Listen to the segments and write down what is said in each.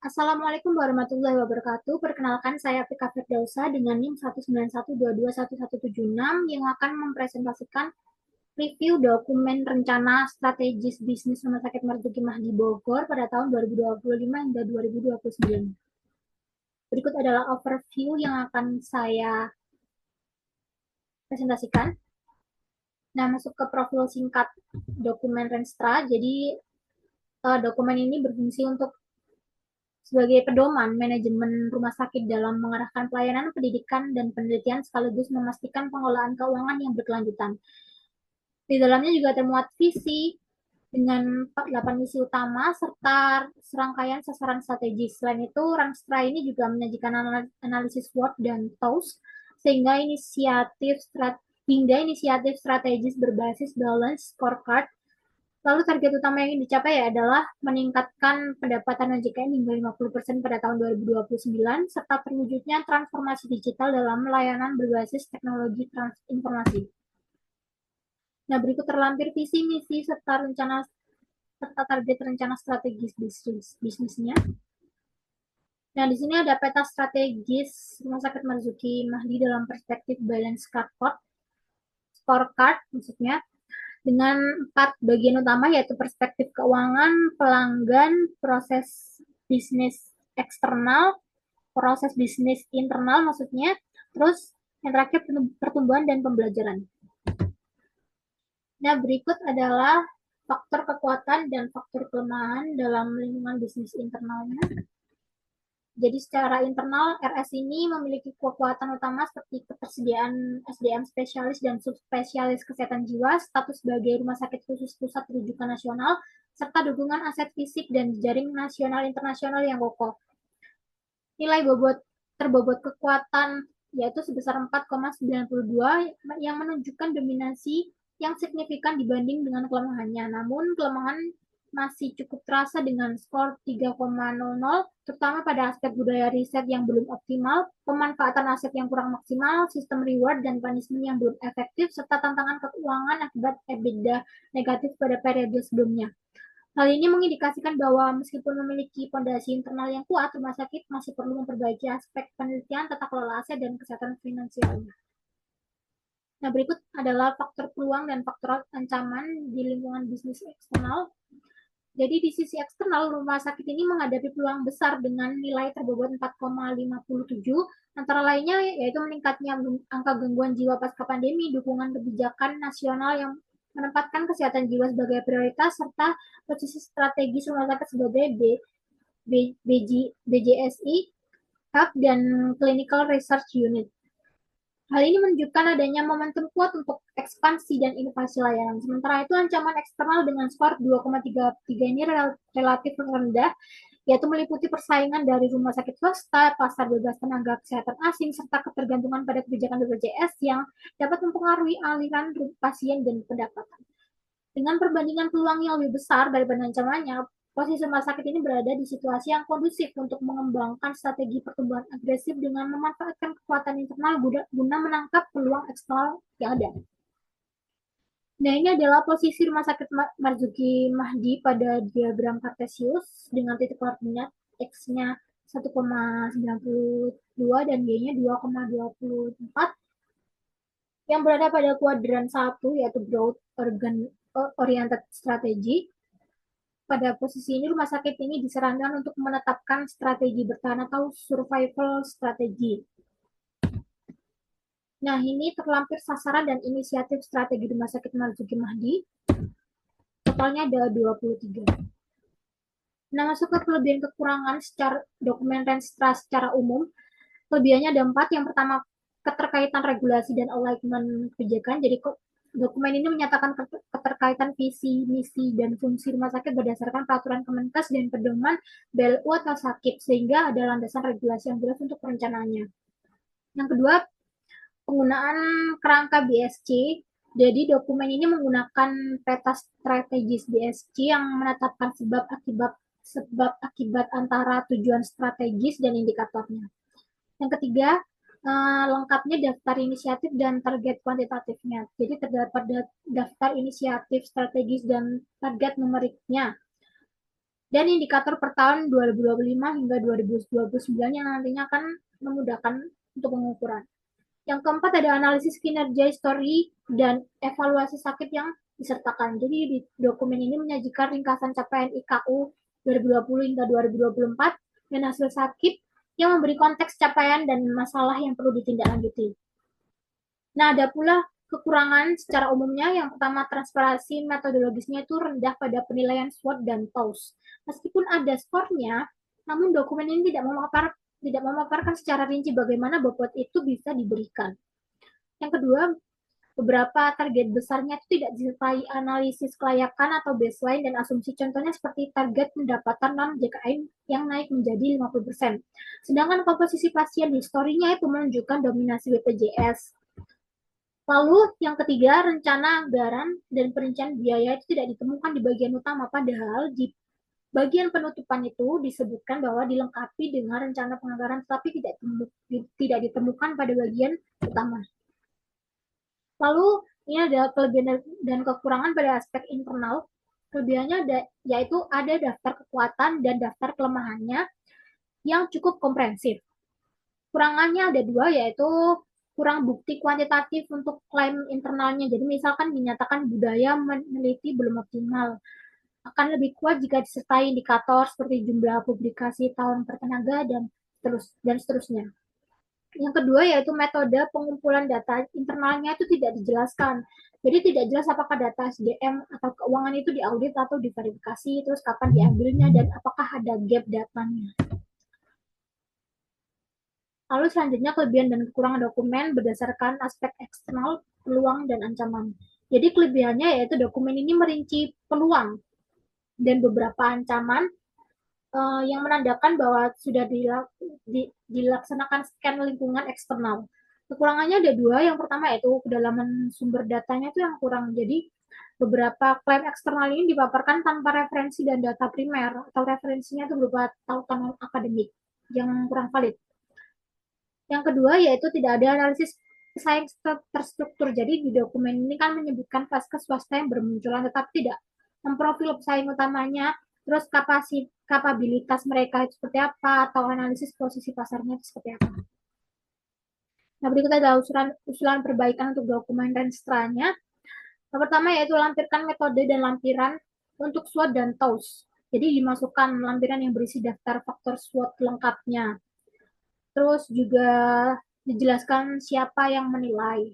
Assalamualaikum warahmatullahi wabarakatuh. Perkenalkan, saya Pika Firdausa dengan NIM 191221176 yang akan mempresentasikan review dokumen rencana strategis bisnis Rumah Sakit Marzuki Mahdi Bogor pada tahun 2025 hingga 2029. Berikut adalah overview yang akan saya presentasikan. Nah, masuk ke profil singkat dokumen Renstra. Jadi, dokumen ini berfungsi untuk sebagai pedoman manajemen rumah sakit dalam mengarahkan pelayanan pendidikan dan penelitian sekaligus memastikan pengelolaan keuangan yang berkelanjutan. Di dalamnya juga termuat visi dengan 8 misi utama serta serangkaian sasaran strategis. Selain itu, Rangstra ini juga menyajikan analisis SWOT dan TOWS hingga inisiatif strategis berbasis balance scorecard. Lalu target utama yang ingin dicapai adalah meningkatkan pendapatan OJKN hingga 50% pada tahun 2029 serta terwujudnya transformasi digital dalam layanan berbasis teknologi informasi. Nah, berikut terlampir visi misi serta target rencana strategis bisnisnya. Nah, di sini ada peta strategis Rumah Sakit Marzuki Mahdi dalam perspektif balance scorecard maksudnya, dengan 4 bagian utama, yaitu perspektif keuangan, pelanggan, proses bisnis eksternal, proses bisnis internal maksudnya, terus yang terakhir pertumbuhan dan pembelajaran. Nah, berikut adalah faktor kekuatan dan faktor kelemahan dalam lingkungan bisnis internalnya. Jadi secara internal, RS ini memiliki kekuatan utama seperti ketersediaan SDM spesialis dan subspesialis kesehatan jiwa, status sebagai rumah sakit khusus pusat rujukan nasional, serta dukungan aset fisik dan jaring nasional internasional yang kokoh. Nilai terbobot kekuatan yaitu sebesar 4,92 yang menunjukkan dominasi yang signifikan dibanding dengan kelemahannya. Namun kelemahan masih cukup terasa dengan skor 3,00, terutama pada aspek budaya riset yang belum optimal, pemanfaatan aset yang kurang maksimal, sistem reward dan punishment yang belum efektif, serta tantangan keuangan akibat EBITDA negatif pada periode sebelumnya. Hal ini mengindikasikan bahwa meskipun memiliki fondasi internal yang kuat, rumah sakit masih perlu memperbaiki aspek penelitian, tata kelola aset, dan kesehatan finansialnya. Nah, berikut adalah faktor peluang dan faktor ancaman di lingkungan bisnis eksternal. Jadi di sisi eksternal, rumah sakit ini menghadapi peluang besar dengan nilai terbobot 4,57, antara lainnya yaitu meningkatnya angka gangguan jiwa pasca pandemi, dukungan kebijakan nasional yang menempatkan kesehatan jiwa sebagai prioritas, serta posisi strategis rumah sakit sebagai BJSI, Hub, dan Clinical Research Unit. Hal ini menunjukkan adanya momentum kuat untuk ekspansi dan inovasi layanan. Sementara itu, ancaman eksternal dengan skor 2,33 ini relatif rendah, yaitu meliputi persaingan dari rumah sakit swasta, pasar bebas tenaga kesehatan asing, serta ketergantungan pada kebijakan BPJS yang dapat mempengaruhi aliran pasien dan pendapatan. Dengan perbandingan peluang yang lebih besar daripada ancamannya, posisi rumah sakit ini berada di situasi yang kondusif untuk mengembangkan strategi pertumbuhan agresif dengan memanfaatkan kekuatan internal guna menangkap peluang eksternal yang ada. Nah, ini adalah posisi rumah sakit Marzuki Mahdi pada diagram Cartesius dengan titik koordinat X-nya 1,92 dan Y-nya 2,24 yang berada pada kuadran 1, yaitu growth oriented strategy. Pada posisi ini, rumah sakit ini disarankan untuk menetapkan strategi bertahan atau survival strategi. Nah, ini terlampir sasaran dan inisiatif strategi rumah sakit Marzuki Mahdi. Totalnya ada 23. Nah, masuk ke kelebihan kekurangan secara dokumen Renstra secara umum. Kelebihannya ada 4. Yang pertama, keterkaitan regulasi dan alignment kebijakan. Jadi dokumen ini menyatakan keterkaitan visi, misi, dan fungsi rumah sakit berdasarkan peraturan Kemenkes dan pedoman BLU atau sakit, sehingga ada landasan regulasi yang jelas untuk perencanaannya. Yang kedua, penggunaan kerangka BSC. Jadi dokumen ini menggunakan peta strategis BSC yang menetapkan sebab akibat antara tujuan strategis dan indikatornya. Yang ketiga, lengkapnya daftar inisiatif dan target kuantitatifnya. Jadi terdapat daftar inisiatif strategis dan target numeriknya. dan indikator per tahun 2025 hingga 2029 yang nantinya akan memudahkan untuk pengukuran. Yang keempat ada analisis kinerja histori dan evaluasi sakit yang disertakan. Jadi di dokumen ini menyajikan ringkasan capaian IKU 2020 hingga 2024 dan hasil sakit yang memberi konteks capaian dan masalah yang perlu ditindaklanjuti. Nah, ada pula kekurangan secara umumnya. Yang pertama, transparansi metodologisnya itu rendah pada penilaian SWOT dan TOWS. Meskipun ada skornya, namun dokumen ini tidak memaparkan secara rinci bagaimana bobot itu bisa diberikan. Yang kedua, beberapa target besarnya itu tidak disertai analisis kelayakan atau baseline dan asumsi. Contohnya seperti target pendapatan non-JKN yang naik menjadi 50%. Sedangkan komposisi pasien historinya itu menunjukkan dominasi BPJS. Lalu yang ketiga, rencana anggaran dan perincian biaya itu tidak ditemukan di bagian utama, padahal di bagian penutupan itu disebutkan bahwa dilengkapi dengan rencana penganggaran, tapi tidak ditemukan pada bagian utama. Lalu ini ada kelebihan dan kekurangan pada aspek internal. Kelebihannya yaitu ada daftar kekuatan dan daftar kelemahannya yang cukup komprehensif. Kurangannya ada dua, yaitu kurang bukti kuantitatif untuk klaim internalnya. Jadi misalkan dinyatakan budaya meneliti belum optimal, akan lebih kuat jika disertai indikator seperti jumlah publikasi tahun per tenaga dan seterusnya. Yang kedua yaitu metode pengumpulan data internalnya itu tidak dijelaskan. Jadi tidak jelas apakah data SDM atau keuangan itu diaudit atau diverifikasi, terus kapan diambilnya dan apakah ada gap datanya. Lalu selanjutnya kelebihan dan kekurangan dokumen berdasarkan aspek eksternal, peluang, dan ancaman. Jadi kelebihannya yaitu dokumen ini merinci peluang dan beberapa ancaman yang menandakan bahwa sudah dilaksanakan scan lingkungan eksternal. Kekurangannya ada dua. Yang pertama yaitu kedalaman sumber datanya itu yang kurang. Jadi beberapa klaim eksternal ini dipaparkan tanpa referensi dan data primer atau referensinya itu berupa tautan akademik yang kurang valid. Yang kedua yaitu tidak ada analisis pesaing terstruktur. Jadi di dokumen ini kan menyebutkan vaskes swasta yang bermunculan, tetapi tidak memprofil pesaing utamanya, terus kapabilitas mereka itu seperti apa, atau analisis posisi pasarnya itu seperti apa. Nah, berikut ada usulan perbaikan untuk dokumen registranya. Yang pertama yaitu lampirkan metode dan lampiran untuk SWOT dan TOWS. Jadi dimasukkan lampiran yang berisi daftar faktor SWOT lengkapnya. Terus juga dijelaskan siapa yang menilai.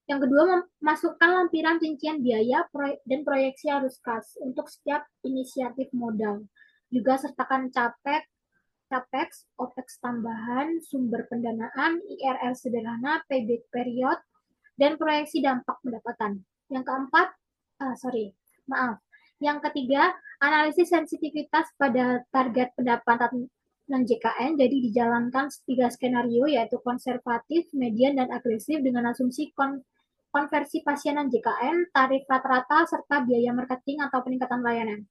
Yang kedua, masukkan lampiran rincian biaya dan proyeksi arus kas untuk setiap inisiatif modal. Juga sertakan capex, opex tambahan, sumber pendanaan, IRR sederhana, payback period, dan proyeksi dampak pendapatan. Yang keempat, Yang ketiga, analisis sensitivitas pada target pendapatan non-JKN. Jadi dijalankan 3 skenario, yaitu konservatif, median, dan agresif dengan asumsi konversi pasien non-JKN, tarif rata-rata, serta biaya marketing atau peningkatan layanan.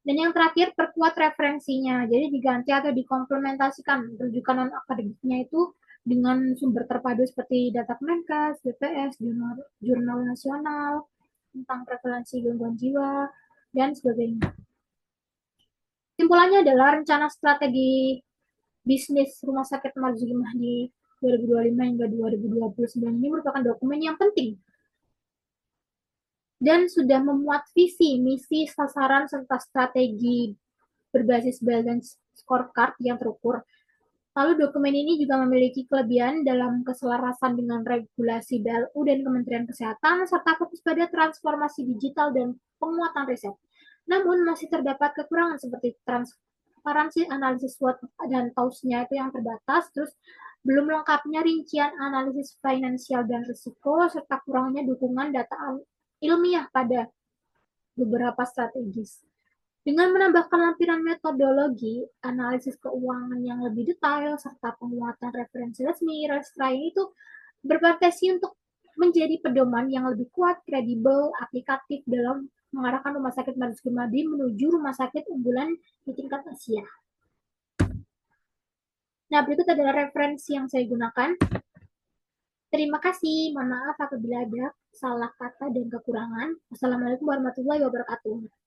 Dan yang terakhir, perkuat referensinya. Jadi diganti atau dikomplementasikan rujukan non-akademiknya itu dengan sumber terpadu seperti data Kemenkes, BPS, jurnal nasional tentang prevalensi gangguan jiwa, dan sebagainya. Simpulannya adalah rencana strategi bisnis Rumah Sakit Marzuki Mahdi 2025 hingga 2029 ini merupakan dokumen yang penting dan sudah memuat visi, misi, sasaran, serta strategi berbasis balance scorecard yang terukur. Lalu dokumen ini juga memiliki kelebihan dalam keselarasan dengan regulasi BLU dan Kementerian Kesehatan, serta fokus pada transformasi digital dan penguatan riset. Namun masih terdapat kekurangan seperti transparansi analisis SWOT dan TOWS-nya itu yang terbatas, terus belum lengkapnya rincian analisis finansial dan risiko, serta kurangnya dukungan data ilmiah pada beberapa strategis. Dengan menambahkan lampiran metodologi, analisis keuangan yang lebih detail, serta penguatan referensi resmi, Restra ini itu berpotensi untuk menjadi pedoman yang lebih kuat, kredibel, aplikatif dalam mengarahkan Rumah Sakit Marzuki Mahdi menuju rumah sakit unggulan di tingkat Asia. Nah, berikut adalah referensi yang saya gunakan. Terima kasih. Mohon maaf apabila ada salah kata dan kekurangan. Wassalamualaikum warahmatullahi wabarakatuh.